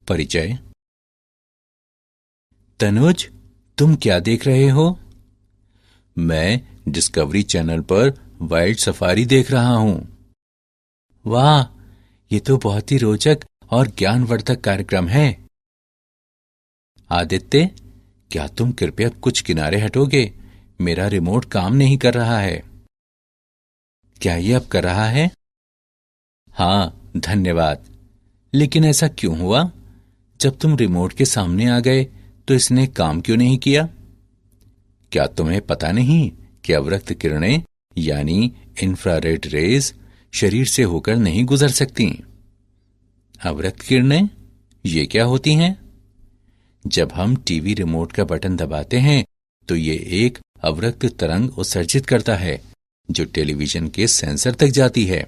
परिचय। तनुज, तुम क्या देख रहे हो? मैं डिस्कवरी चैनल पर वाइल्ड सफारी देख रहा हूं। वाह, ये तो बहुत ही रोचक और ज्ञानवर्धक कार्यक्रम है। आदित्य, क्या तुम कृपया कुछ किनारे हटोगे? मेरा रिमोट काम नहीं कर रहा है। क्या ये अब कर रहा है? हाँ, धन्यवाद। लेकिन ऐसा क्यों हुआ? जब तुम रिमोट के सामने आ गए तो इसने काम क्यों नहीं किया? क्या तुम्हें पता नहीं कि अवरक्त किरणें यानी इंफ्रारेड रेज शरीर से होकर नहीं गुजर सकती? अवरक्त किरणें ये क्या होती हैं? जब हम टीवी रिमोट का बटन दबाते हैं तो ये एक अवरक्त तरंग उत्सर्जित करता है जो टेलीविजन के सेंसर तक जाती है।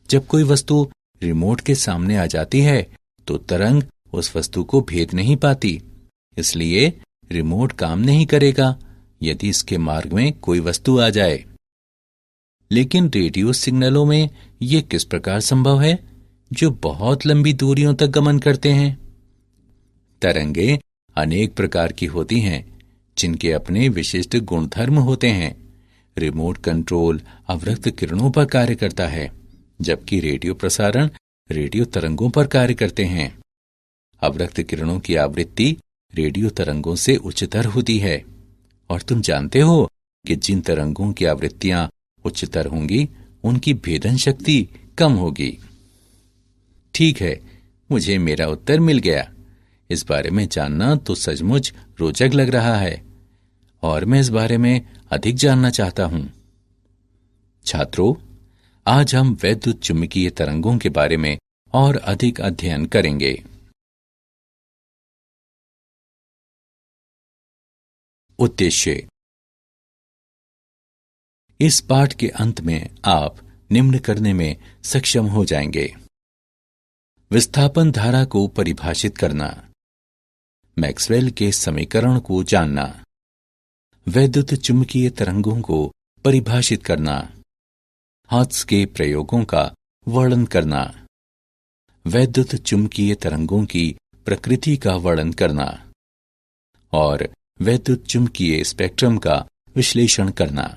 जब कोई वस्तु रिमोट के सामने आ जाती है तो तरंग उस वस्तु को भेद नहीं पाती, इसलिए रिमोट काम नहीं करेगा यदि इसके मार्ग में कोई वस्तु आ जाए। लेकिन रेडियो सिग्नलों में यह किस प्रकार संभव है जो बहुत लंबी दूरियों तक गमन करते हैं? तरंगे अनेक प्रकार की होती हैं जिनके अपने विशिष्ट गुणधर्म होते हैं। रिमोट कंट्रोल अवरक्त किरणों पर कार्य करता है, जबकि रेडियो प्रसारण रेडियो तरंगों पर कार्य करते हैं। अवरक्त किरणों की आवृत्ति रेडियो तरंगों से उच्चतर होती है, और तुम जानते हो कि जिन तरंगों की आवृत्तियां उच्चतर होंगी उनकी भेदन शक्ति कम होगी। ठीक है, मुझे मेरा उत्तर मिल गया। इस बारे में जानना तो सचमुच रोचक लग रहा है और मैं इस बारे में अधिक जानना चाहता हूं। छात्रों, आज हम वैद्युत चुंबकीय तरंगों के बारे में और अधिक अध्ययन करेंगे। उद्देश्य। इस पाठ के अंत में आप निम्न करने में सक्षम हो जाएंगे: विस्थापन धारा को परिभाषित करना, मैक्सवेल के समीकरण को जानना, वैद्युत चुंबकीय तरंगों को परिभाषित करना, हर्ट्ज के प्रयोगों का वर्णन करना, वैद्युत चुंबकीय तरंगों की प्रकृति का वर्णन करना और वैद्युत चुंबकीय स्पेक्ट्रम का विश्लेषण करना।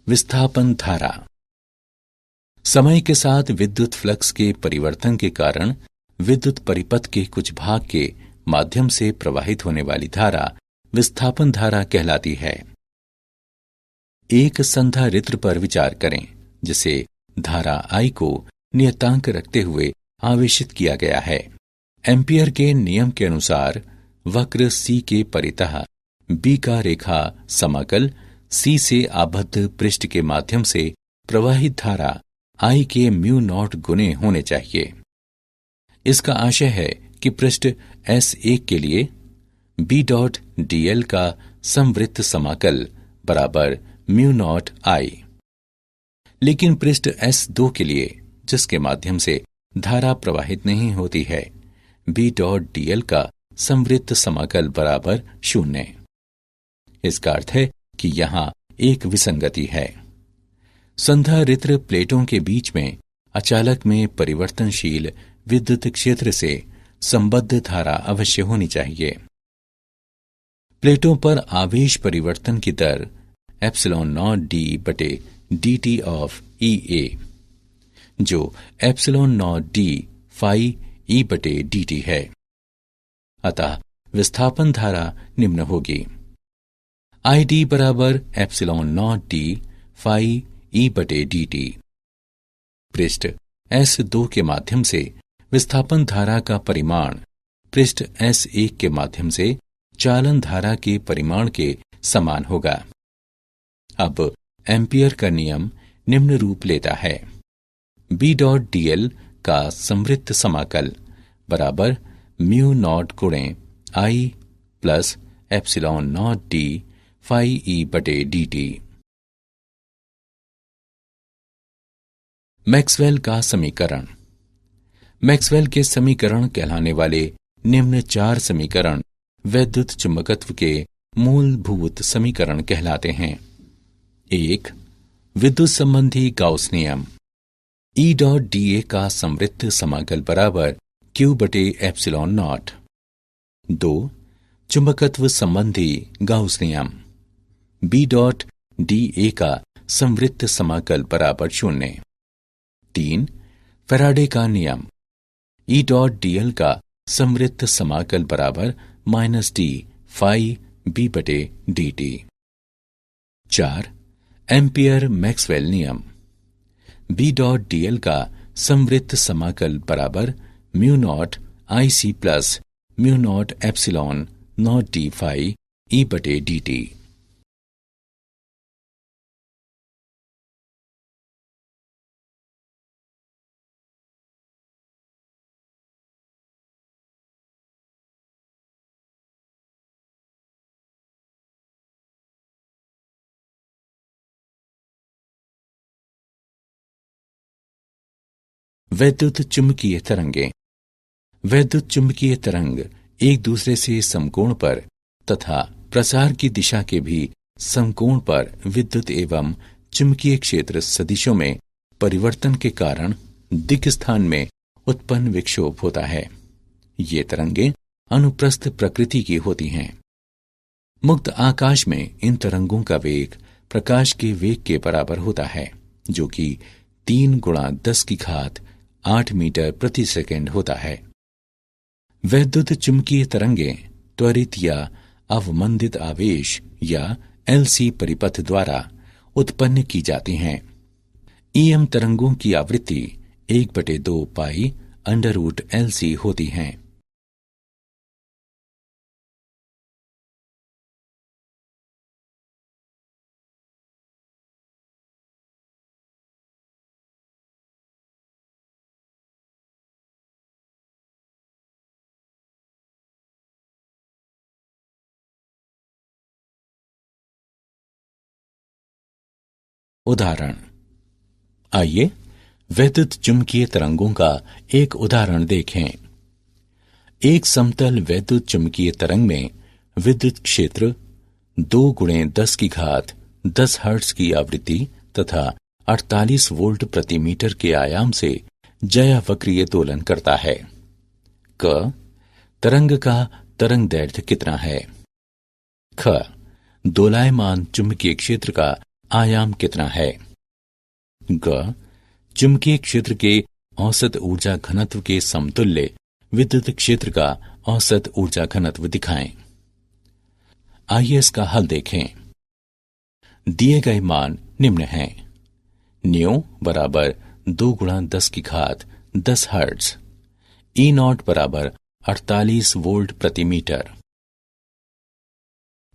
विस्थापन धारा। समय के साथ विद्युत फ्लक्स के परिवर्तन के कारण विद्युत परिपथ के कुछ भाग के माध्यम से प्रवाहित होने वाली धारा विस्थापन धारा कहलाती है। एक संधारित्र पर विचार करें जिसे धारा I को नियतांक रखते हुए आवेशित किया गया है। एम्पियर के नियम के अनुसार वक्र C के परितः B का रेखा समाकल C से आबद्ध पृष्ठ के माध्यम से प्रवाहित धारा I के म्यू नॉट गुने होने चाहिए। इसका आशय है कि पृष्ठ S1 के लिए B.dl का समवृत्त समाकल बराबर म्यू नॉट I, लेकिन पृष्ठ S2 के लिए जिसके माध्यम से धारा प्रवाहित नहीं होती है, B.dl का समवृत्त समाकल बराबर 0। इसका अर्थ है कि यहां एक विसंगति है। संधारित्र प्लेटों के बीच में अचालक में परिवर्तनशील विद्युत क्षेत्र से संबद्ध धारा अवश्य होनी चाहिए। प्लेटों पर आवेश परिवर्तन की दर ε0d/dt ऑफ EA, जो ε0d phi E/dt है। अतः विस्थापन धारा निम्न होगी: ID बराबर ε0d phi E/dt। पृष्ठ S2 के माध्यम से विस्थापन धारा का परिमाण पृष्ठ S1 के माध्यम से चालन धारा के परिमाण के समान होगा। अब एम्पियर का नियम निम्न रूप लेता है: B.dl का समवृत्त समाकल बराबर म्यू नॉट गुणे I plus ε0d phi E/dt। Maxwell का समीकरण। मैक्सवेल के समीकरण कहलाने वाले निम्न 4 समीकरण वैद्युत चुंबकत्व के मूलभूत समीकरण कहलाते हैं। 1. विद्युत संबंधी गाउस नियम। E डॉट dA का संवृत्त समाकल बराबर Q बटे एप्सिलॉन नॉट। 2. चुंबकत्व संबंधी गाउस नियम। B डॉट dA का संवृत्त समाकल बराबर 0। 3. फैराडे का नियम। E डॉट dl का संवृत्त समाकल बराबर -d फाई B बटे dt। 4. एम्पियर मैक्सवेल नियम। B डॉट dl का संवृत्त समाकल बराबर mu nought IC plus mu nought epsilon nought d phi E बटे dt। वैद्युत चुंबकीय तरंगें। वैद्युत चुंबकीय तरंग एक दूसरे से समकोण पर तथा प्रसार की दिशा के भी समकोण पर विद्युत एवं चुंबकीय क्षेत्र सदिशों में परिवर्तन के कारण दिक् स्थान में उत्पन्न विक्षोभ होता है। ये तरंगें अनुप्रस्थ प्रकृति की होती हैं। मुक्त आकाश में इन तरंगों का वेग प्रकाश के वेग के बराबर होता है, जो कि 3 गुणा 10⁸ मीटर प्रति सेकंड होता है। वैद्युत चुंबकीय तरंगें त्वरित या अवमंदित आवेश या LC परिपथ द्वारा उत्पन्न की जाती हैं। EM तरंगों की आवृत्ति 1/2 पाई √LC होती हैं। उदाहरण। आइए वैद्युत चुंबकीय तरंगों का एक उदाहरण देखें। एक समतल वैद्युत चुंबकीय तरंग में विद्युत क्षेत्र 2 गुणे 10⁻10 हर्ट्ज की आवृत्ति तथा 48 वोल्ट प्रति मीटर के आयाम से ज्यावक्रीय दोलन करता है। क. तरंग का तरंग दैर्ध्य कितना है? ख. दोलायमान चुंबकीय क्षेत्र का आयाम कितना है? ग. चुंबकीय क्षेत्र के औसत ऊर्जा घनत्व के समतुल्य विद्युत क्षेत्र का औसत ऊर्जा घनत्व दिखाएं। आइए इसका हल देखें। दिए गए मान निम्न हैं। न्यू बराबर 2 गुणा 10⁻10 हर्ट्ज। E नॉट बराबर 48 वोल्ट प्रति मीटर।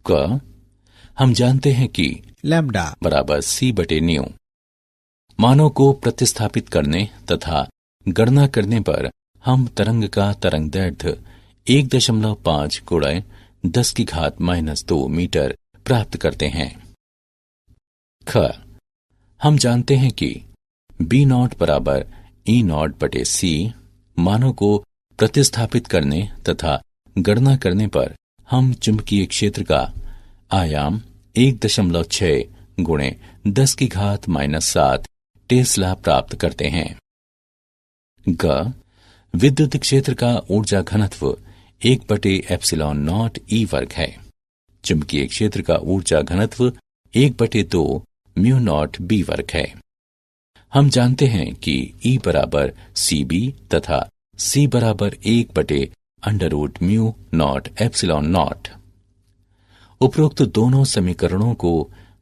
क. हम जानते हैं कि लैम्डा बराबर C बटे न्यू। मानों को प्रतिस्थापित करने तथा गणना करने पर हम तरंग का तरंग दैर्ध्य 1.5 गुणा 10⁻⁻2 मीटर प्राप्त करते हैं। ख. हम जानते हैं कि B नॉट बराबर E नॉट बटे C। मानों को प्रतिस्थापित करने तथा गणना करने पर हम चुंबकीय क्षेत्र का आयाम 1.6 गुणे 10⁻⁻7 टेस्ला प्राप्त करते हैं। ग. विद्युत क्षेत्र का ऊर्जा घनत्व 1/ε0 E वर्ग है। चुंबकीय क्षेत्र का ऊर्जा घनत्व 1/2 म्यू नॉट B वर्ग है। हम जानते हैं कि E बराबर CB तथा C बराबर 1/√μ नॉट एप्सिलॉन नॉट। उपरोक्त दोनों समीकरणों को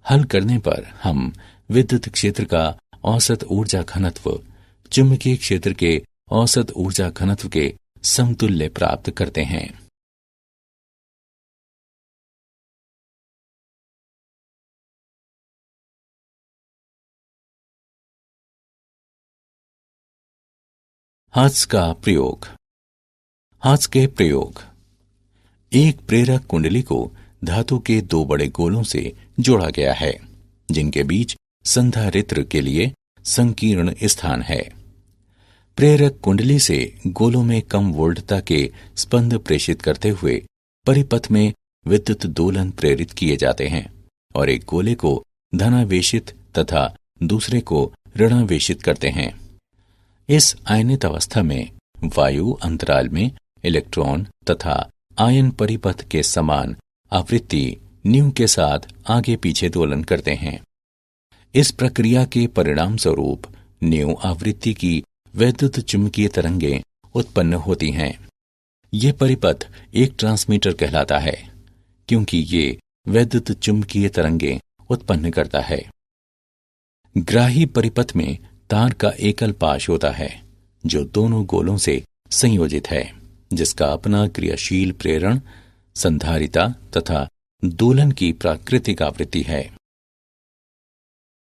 हल करने पर हम विद्युत क्षेत्र का औसत ऊर्जा घनत्व चुंबकीय क्षेत्र के औसत ऊर्जा घनत्व के समतुल्य प्राप्त करते हैं। हाथ का प्रयोग। हाथ के प्रयोग। एक प्रेरक कुंडली को धातु के 2 बड़े गोलों से जोड़ा गया है, जिनके बीच संधारित्र के लिए संकीर्ण स्थान है। प्रेरक कुंडली से गोलों में कम वोल्टता के स्पंद प्रेषित करते हुए परिपथ में विद्युत दोलन प्रेरित किए जाते हैं और एक गोले को धनावेशित तथा दूसरे को ऋणावेशित करते हैं। इस आयनित अवस्था में वायु अंतराल में इलेक्ट्रॉन तथा आयन परिपथ के समान आवृत्ति न्यू के साथ आगे पीछे दोलन करते हैं। इस प्रक्रिया के परिणाम स्वरूप न्यू आवृत्ति की वैद्युत चुंबकीय तरंगें उत्पन्न होती हैं। ये परिपथ एक ट्रांसमीटर कहलाता है क्योंकि ये वैद्युत चुंबकीय तरंगें उत्पन्न करता है। ग्राही परिपथ में तार का एकल पाश होता है जो दोनों गोलों से संयोजित है, जिसका अपना क्रियाशील प्रेरण, संधारिता तथा दोलन की प्राकृतिक आवृत्ति है।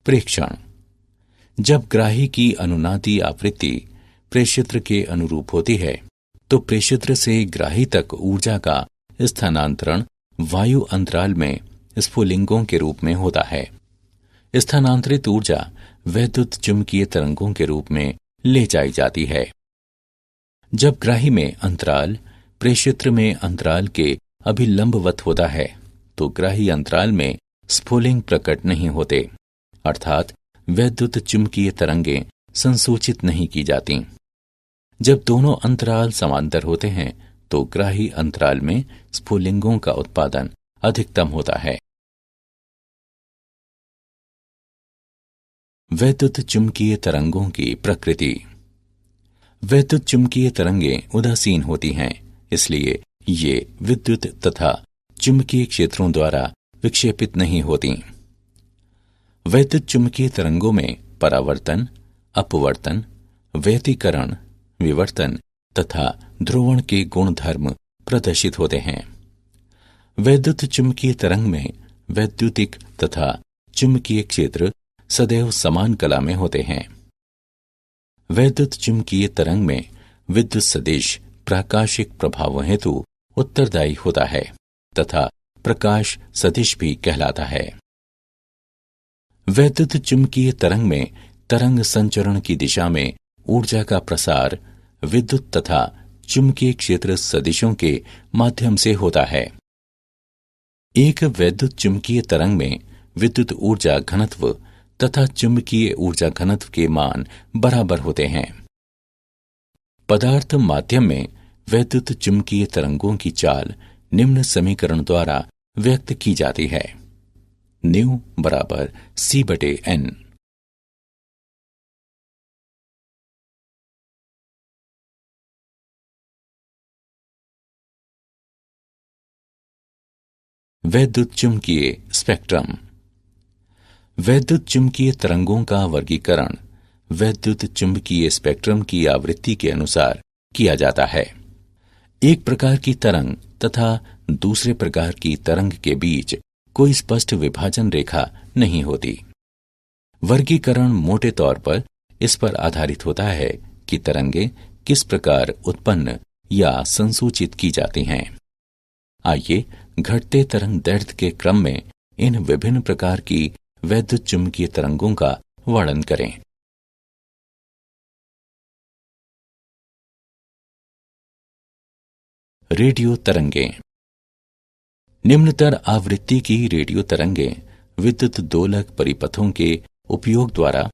प्रेक्षण: जब ग्राही की अनुनादी आवृत्ति प्रेषित्र के अनुरूप होती है तो प्रेषित्र से ग्राही तक ऊर्जा का स्थानांतरण वायु अंतराल में स्फुलिंगों के रूप में होता है। स्थानांतरित ऊर्जा वैद्युत चुंबकीय तरंगों के रूप में ले जाई जाती है। जब ग्राही में अंतराल प्रेषित्र में अंतराल के अभिलंबवत होता है तो ग्राही अंतराल में स्फुलिंग प्रकट नहीं होते, अर्थात वैद्युत चुंबकीय तरंगें संसूचित नहीं की जाती। जब दोनों अंतराल समांतर होते हैं तो ग्राही अंतराल में स्फुलिंगों का उत्पादन अधिकतम होता है। वैद्युत चुंबकीय तरंगों की प्रकृति: वैद्युत चुंबकीय तरंगें उदासीन होती हैं, इसलिए ये विद्युत तथा चुंबकीय क्षेत्रों द्वारा विक्षेपित नहीं होती। वैद्युत चुंबकीय तरंगों में परावर्तन, अपवर्तन, व्यतिकरण, विवर्तन तथा ध्रुवण के गुणधर्म प्रदर्शित होते हैं। वैद्युत चुंबकीय तरंग में वैद्युतिक तथा चुंबकीय क्षेत्र सदैव समान कला में होते हैं। वैद्युत चुंबकीय तरंग में विद्युत सदिश प्राकाशिक प्रभावों हेतु उत्तरदायी होता है तथा प्रकाश सदिश भी कहलाता है। वैद्युत चुंबकीय तरंग में तरंग संचरण की दिशा में ऊर्जा का प्रसार विद्युत तथा चुंबकीय क्षेत्र सदिशों के माध्यम से होता है। एक वैद्युत चुंबकीय तरंग में विद्युत ऊर्जा घनत्व तथा चुंबकीय ऊर्जा घनत्व के मान बराबर होते हैं। पदार्थ माध्यम में वैद्युत चुंबकीय तरंगों की चाल निम्न समीकरण द्वारा व्यक्त की जाती है: न्यू बराबर C/N। वैद्युत चुंबकीय स्पेक्ट्रम: वैद्युत चुंबकीय तरंगों का वर्गीकरण वैद्युत चुंबकीय स्पेक्ट्रम की आवृत्ति के अनुसार किया जाता है। एक प्रकार की तरंग तथा दूसरे प्रकार की तरंग के बीच कोई स्पष्ट विभाजन रेखा नहीं होती। वर्गीकरण मोटे तौर पर इस पर आधारित होता है कि तरंगें किस प्रकार उत्पन्न या संसूचित की जाती हैं। आइए घटते तरंग दैर्ध्य के क्रम में इन विभिन्न प्रकार की वैद्युत चुंबकीय तरंगों का वर्णन करें। रेडियो तरंगें: निम्नतर आवृत्ति की रेडियो तरंगें विद्युत दोलक परिपथों के उपयोग द्वारा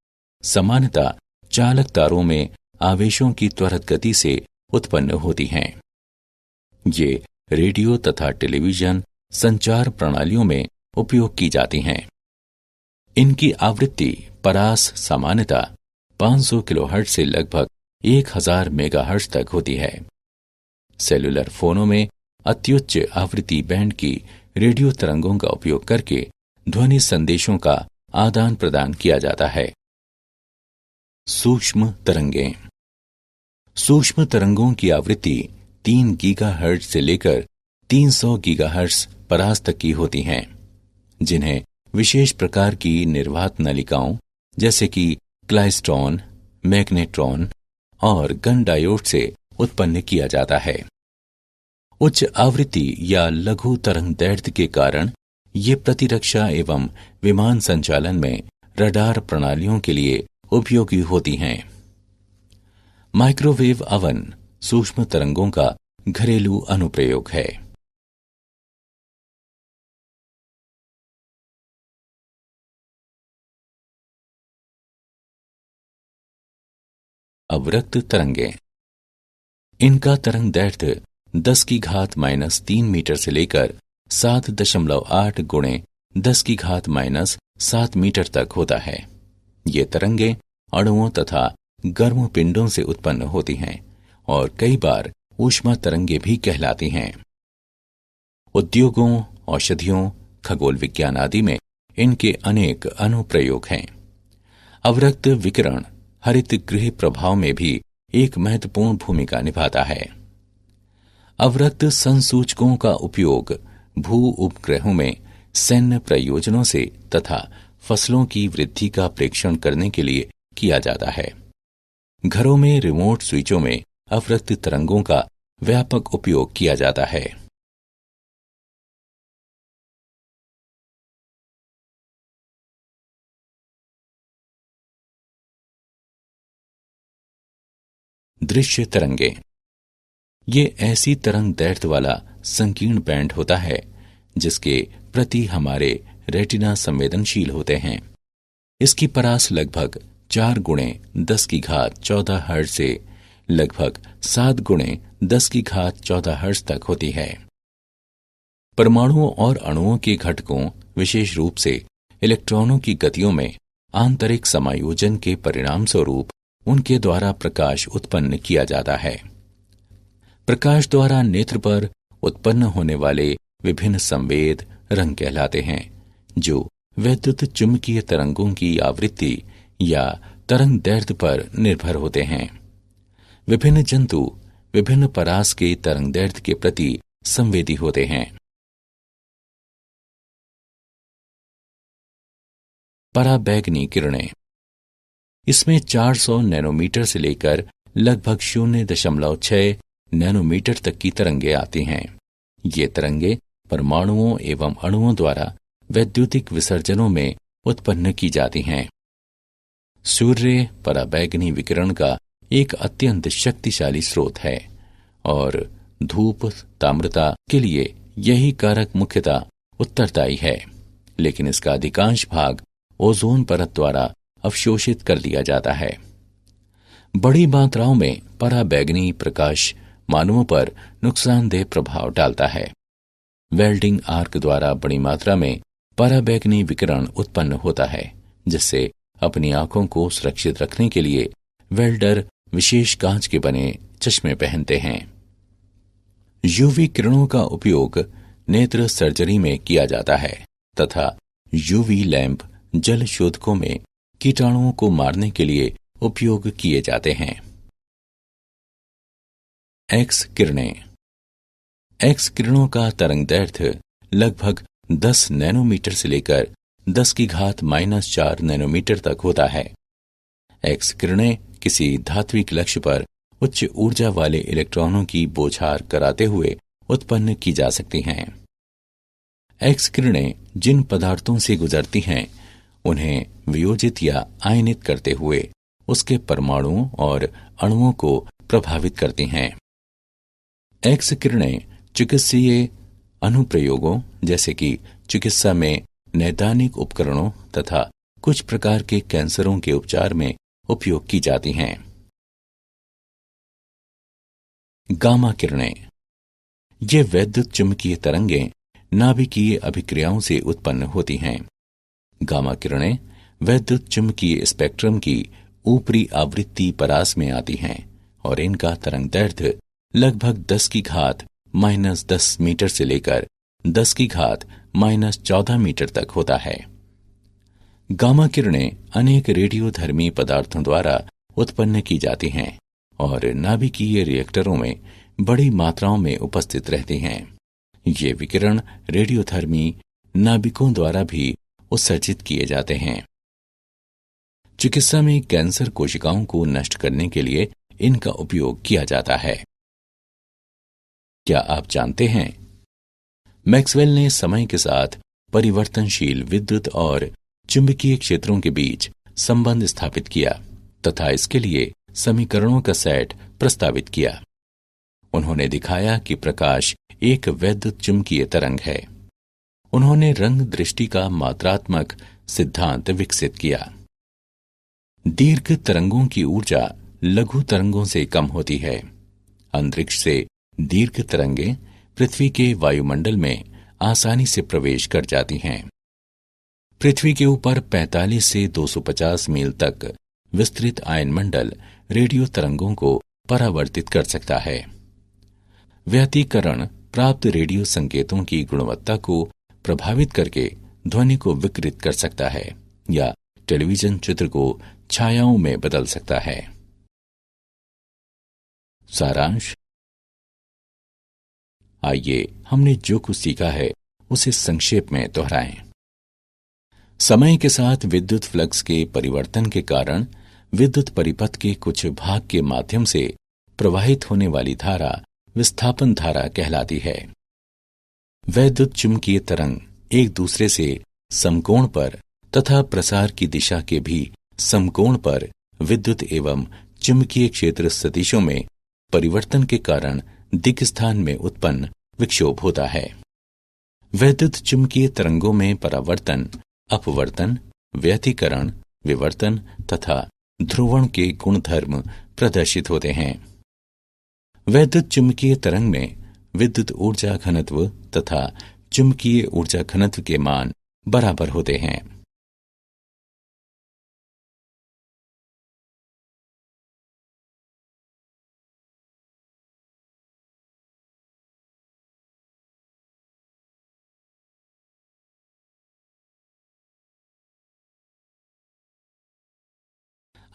सामान्यतः चालक तारों में आवेशों की त्वरित गति से उत्पन्न होती हैं। ये रेडियो तथा टेलीविजन संचार प्रणालियों में उपयोग की जाती हैं। इनकी आवृत्ति परास सामान्यतः 500 किलोहर्ट्ज से लगभग 1000 मेगाहर्ट्ज तक होती है। सेलुलर फोनों में अत्युच्च आवृत्ति बैंड की रेडियो तरंगों का उपयोग करके ध्वनि संदेशों का आदान प्रदान किया जाता है। सूक्ष्म तरंगें: सूक्ष्म तरंगों की आवृत्ति 3 गीगाहर्ट्ज से लेकर 300 गीगाहर्ट्ज परास तक की होती हैं, जिन्हें विशेष प्रकार की निर्वात नलिकाओं जैसे कि क्लाइस्ट्रॉन, मैग्नेट्रॉन और गन डायोड से उत्पन्न किया जाता है। उच्च आवृत्ति या लघु तरंग दैर्ध्य के कारण ये प्रतिरक्षा एवं विमान संचालन में रडार प्रणालियों के लिए उपयोगी होती हैं। माइक्रोवेव अवन सूक्ष्म तरंगों का घरेलू अनुप्रयोग है। अवरक्त तरंगें, इनका तरंग दैर्ध्य 10 की घात -3 मीटर से लेकर 7.8 गुणे 10 की घात -7 मीटर तक होता है। ये तरंगें अणुओं तथा गर्म पिंडों से उत्पन्न होती हैं और कई बार ऊष्मा तरंगें भी कहलाती हैं। उद्योगों, औषधियों, खगोल विज्ञान आदि में इनके अनेक अनुप्रयोग हैं। अवरक्त विकिरण हरित गृह प्रभाव में भी एक महत्वपूर्ण भूमिका निभाता है। अवरक्त संसूचकों का उपयोग भू उपग्रहों में सैन्य प्रयोजनों से तथा फसलों की वृद्धि का प्रेक्षण करने के लिए किया जाता है। घरों में रिमोट स्विचों में अवरक्त तरंगों का व्यापक उपयोग किया जाता है। दृश्य तरंगें, ये ऐसी तरंग दैर्ध्य वाला संकीर्ण बैंड होता है जिसके प्रति हमारे रेटिना संवेदनशील होते हैं। इसकी परास लगभग 4 गुणे 10 की घात 14 हर्ट्ज से लगभग 7 गुणे 10 की घात 14 हर्ट्ज तक होती है। परमाणुओं और अणुओं के घटकों, विशेष रूप से इलेक्ट्रॉनों की गतियों में आंतरिक समायोजन के परिणाम स्वरूप उनके द्वारा प्रकाश उत्पन्न किया जाता है। प्रकाश द्वारा नेत्र पर उत्पन्न होने वाले विभिन्न संवेद रंग कहलाते हैं, जो वैद्युत चुंबकीय तरंगों की आवृत्ति या तरंग दैर्ध्य पर निर्भर होते हैं। विभिन्न जंतु विभिन्न परास के तरंग दैर्ध्य के प्रति संवेदी होते हैं। पराबैंगनी किरणें, इसमें 400 नैनोमीटर से लेकर लगभग 0.6 नैनोमीटर तक की तरंगें आती हैं। ये तरंगें परमाणुओं एवं अणुओं द्वारा वैद्युतिक विसर्जनों में उत्पन्न की जाती हैं। सूर्य पराबैंगनी विकिरण का एक अत्यंत शक्तिशाली स्रोत है और धूप ताम्रता के लिए यही कारक मुख्यतः उत्तरदायी है, लेकिन इसका अधिकांश भाग ओजोन परत द्वारा अवशोषित कर लिया जाता है। बड़ी मात्राओं में पराबैंगनी प्रकाश मानवों पर नुकसानदेह प्रभाव डालता है। वेल्डिंग आर्क द्वारा बड़ी मात्रा में पराबैंगनी विकिरण उत्पन्न होता है, जिससे अपनी आंखों को सुरक्षित रखने के लिए वेल्डर विशेष कांच के बने चश्मे पहनते हैं। यूवी किरणों का उपयोग नेत्र सर्जरी में किया जाता है तथा यूवी लैंप जल शोधकों में कीटाणुओं को मारने के लिए उपयोग किए जाते हैं। एक्स किरणें, एक्स किरणों का तरंग दैर्ध्य लगभग 10 नैनोमीटर से लेकर 10 की घात -4 नैनोमीटर तक होता है। एक्स किरणें किसी धात्विक लक्ष्य पर उच्च ऊर्जा वाले इलेक्ट्रॉनों की बौछार कराते हुए उत्पन्न की जा सकती हैं। एक्स किरणें जिन पदार्थों से गुजरती हैं उन्हें वियोजित या आयनित करते हुए उसके परमाणुओं और अणुओं को प्रभावित करती हैं। एक्स किरणें चिकित्सीय अनुप्रयोगों जैसे कि चिकित्सा में नैदानिक उपकरणों तथा कुछ प्रकार के कैंसरों के उपचार में उपयोग की जाती हैं। गामा किरणें, ये वैद्युत चुंबकीय तरंगें नाभिकीय अभिक्रियाओं से उत्पन्न होती हैं। गामा किरणें वैद्युत चुंबकीय स्पेक्ट्रम की ऊपरी आवृत्ति परास में आती हैं और इनका तरंग दैर्ध्य लगभग 10 की घात -10 मीटर से लेकर 10 की घात -14 मीटर तक होता है। गामा किरणें अनेक रेडियोधर्मी पदार्थों द्वारा उत्पन्न की जाती हैं और नाभिकीय रिएक्टरों में बड़ी मात्राओं में उपस्थित रहती हैं। ये विकिरण रेडियोधर्मी नाभिकों द्वारा भी उत्सर्जित किए जाते हैं। चिकित्सा में कैंसर कोशिकाओं को नष्ट करने के लिए इनका उपयोग किया जाता है। क्या आप जानते हैं, मैक्सवेल ने समय के साथ परिवर्तनशील विद्युत और चुंबकीय क्षेत्रों के बीच संबंध स्थापित किया तथा इसके लिए समीकरणों का सेट प्रस्तावित किया। उन्होंने दिखाया कि प्रकाश एक वैद्युत चुंबकीय तरंग है। उन्होंने रंग दृष्टि का मात्रात्मक सिद्धांत विकसित किया। दीर्घ तरंगों की ऊर्जा लघु तरंगों से कम होती है। अंतरिक्ष से दीर्घ तरंगें पृथ्वी के वायुमंडल में आसानी से प्रवेश कर जाती हैं। पृथ्वी के ऊपर 45 से 250 मील तक विस्तृत आयनमंडल रेडियो तरंगों को परावर्तित कर सकता है। व्यतिकरण प्राप्त रेडियो संकेतों की गुणवत्ता को प्रभावित करके ध्वनि को विकृत कर सकता है या टेलीविजन चित्र को छायाओं में बदल सकता है। सारांश। आइए हमने जो कुछ सीखा है उसे संक्षेप में दोहराएं। समय के साथ विद्युत फ्लक्स के परिवर्तन के कारण विद्युत परिपथ के कुछ भाग के माध्यम से प्रवाहित होने वाली धारा विस्थापन धारा कहलाती है। वैद्युत चुंबकीय तरंग एक दूसरे से समकोण पर तथा प्रसार की दिशा के भी समकोण पर विद्युत एवं चुंबकीय क्षेत्र सदिशों में परिवर्तन के कारण दिक्स्थान में उत्पन्न विक्षोभ होता है। वैद्युत चुंबकीय तरंगों में परावर्तन, अपवर्तन, व्यतिकरण, विवर्तन तथा ध्रुवण के गुणधर्म प्रदर्शित होते हैं। वैद्युत चुंबकीय तरंग में विद्युत ऊर्जा घनत्व तथा चुंबकीय ऊर्जा घनत्व के मान बराबर होते हैं।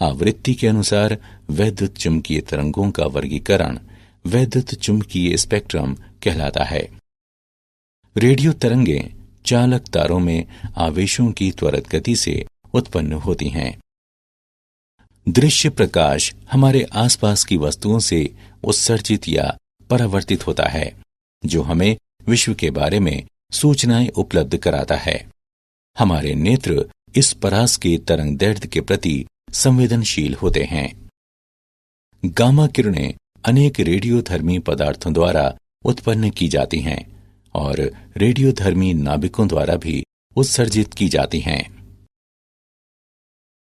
आवृत्ति के अनुसार वैद्युत चुंबकीय तरंगों का वर्गीकरण वैद्युत चुंबकीय स्पेक्ट्रम कहलाता है। रेडियो तरंगें चालक तारों में आवेशों की त्वरित गति से उत्पन्न होती हैं। दृश्य प्रकाश हमारे आसपास की वस्तुओं से उत्सर्जित या परावर्तित होता है, जो हमें विश्व के बारे में सूचनाएं उपलब्ध कराता है। हमारे नेत्र इस परास के तरंगदैर्ध्य के प्रति संवेदनशील होते हैं। गामा किरणें अनेक रेडियोधर्मी पदार्थों द्वारा उत्पन्न की जाती हैं और रेडियोधर्मी नाभिकों द्वारा भी उत्सर्जित की जाती हैं।